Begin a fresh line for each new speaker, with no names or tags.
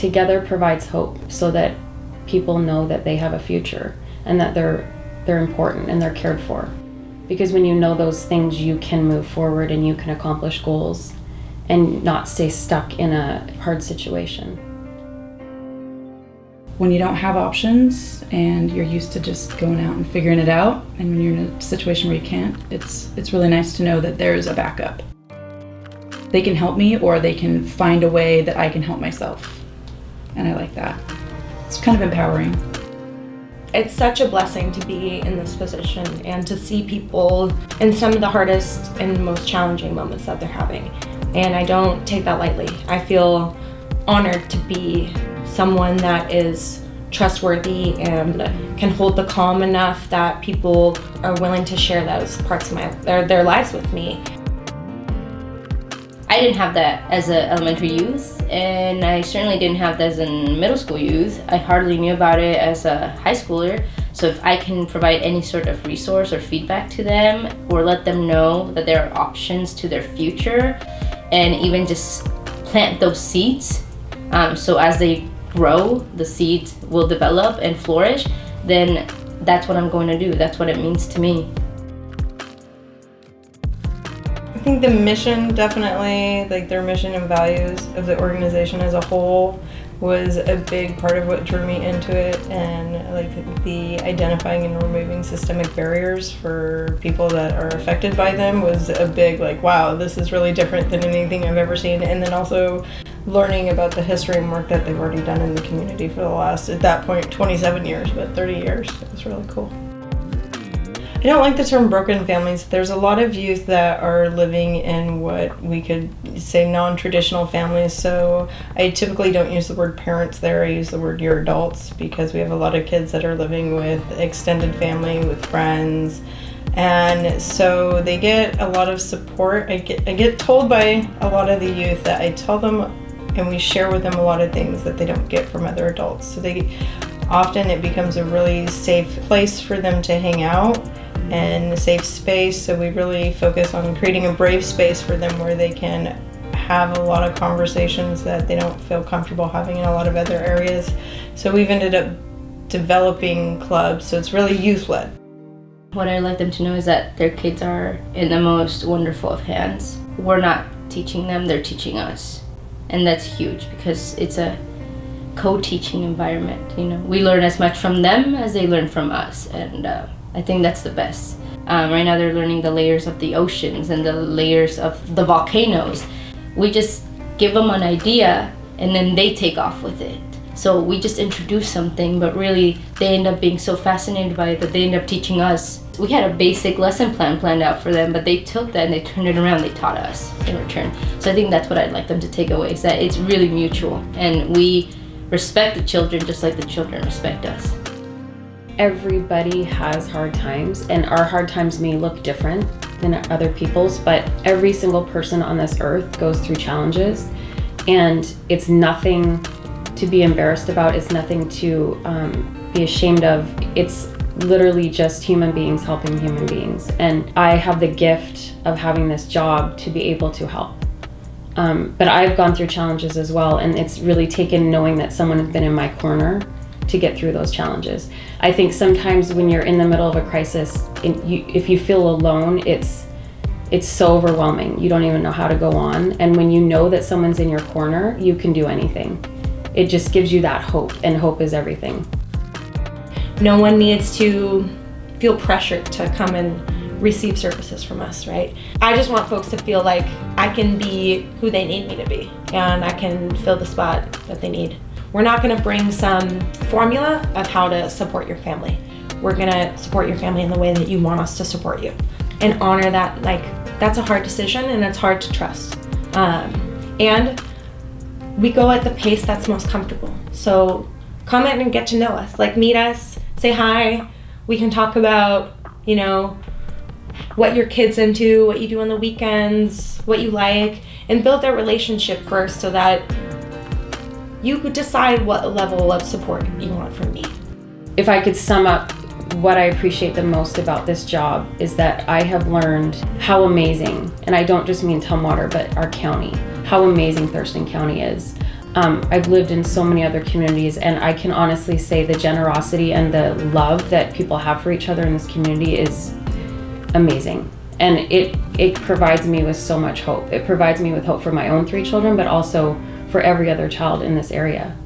together provides hope so that people know that they have a future and that they're important and they're cared for. Because when you know those things, you can move forward and you can accomplish goals and not stay stuck in a hard situation.
When you don't have options and you're used to just going out and figuring it out, and when you're in a situation where you can't, it's really nice to know that there's a backup. They can help me, or they can find a way that I can help myself. And I like that. It's kind of empowering.
It's such a blessing to be in this position and to see people in some of the hardest and most challenging moments that they're having. And I don't take that lightly. I feel honored to be someone that is trustworthy and can hold the calm enough that people are willing to share those parts of their lives with me.
I didn't have that as an elementary youth, and I certainly didn't have that as a middle school youth. I hardly knew about it as a high schooler. So if I can provide any sort of resource or feedback to them, or let them know that there are options to their future, and even just plant those seeds, so as they grow, the seeds will develop and flourish, then that's what I'm going to do. That's what it means to me.
I think the mission, definitely, like their mission and values of the organization as a whole, was a big part of what drew me into it, and like the identifying and removing systemic barriers for people that are affected by them was a big, like, wow, this is really different than anything I've ever seen. And then also learning about the history and work that they've already done in the community for the last, at that point, 27 years, but 30 years. It was really cool. I don't like the term broken families. There's a lot of youth that are living in what we could say non-traditional families, so I typically don't use the word parents there. I use the word your adults, because we have a lot of kids that are living with extended family, with friends, and so they get a lot of support. I get told by a lot of the youth that I tell them and we share with them a lot of things that they don't get from other adults. So often it becomes a really safe place for them to hang out and a safe space. So we really focus on creating a brave space for them where they can have a lot of conversations that they don't feel comfortable having in a lot of other areas. So we've ended up developing clubs, so it's really youth-led.
What I'd like them to know is that their kids are in the most wonderful of hands. We're not teaching them, they're teaching us. And that's huge, because it's a co-teaching environment. We learn as much from them as they learn from us, and I think that's the best. Right now they're learning the layers of the oceans and the layers of the volcanoes. We just give them an idea and then they take off with it. So we just introduce something, but really they end up being so fascinated by it that they end up teaching us. We had a basic lesson plan planned out for them, but they took that and they turned it around, they taught us in return. So I think that's what I'd like them to take away, is that it's really mutual, and we respect the children just like the children respect us.
Everybody has hard times, and our hard times may look different than other people's, but every single person on this earth goes through challenges, and it's nothing to be embarrassed about. It's nothing to be ashamed of. It's literally just human beings helping human beings, and I have the gift of having this job to be able to help. But I've gone through challenges as well, and it's really taken knowing that someone has been in my corner to get through those challenges. I think sometimes when you're in the middle of a crisis, if you feel alone, it's so overwhelming. You don't even know how to go on. And when you know that someone's in your corner, you can do anything. It just gives you that hope, and hope is everything.
No one needs to feel pressured to come and receive services from us, right? I just want folks to feel like I can be who they need me to be, and I can fill the spot that they need. We're not gonna bring some formula of how to support your family. We're gonna support your family in the way that you want us to support you, and honor that. Like, that's a hard decision, and it's hard to trust. And we go at the pace that's most comfortable. So come in and get to know us. Like, meet us, say hi. We can talk about, what your kid's into, what you do on the weekends, what you like, and build that relationship first so that you could decide what level of support you want from me.
If I could sum up what I appreciate the most about this job, is that I have learned how amazing, and I don't just mean Tumwater, but our county, how amazing Thurston County is. I've lived in so many other communities, and I can honestly say the generosity and the love that people have for each other in this community is amazing. And it provides me with so much hope. It provides me with hope for my own 3 children, but also for every other child in this area.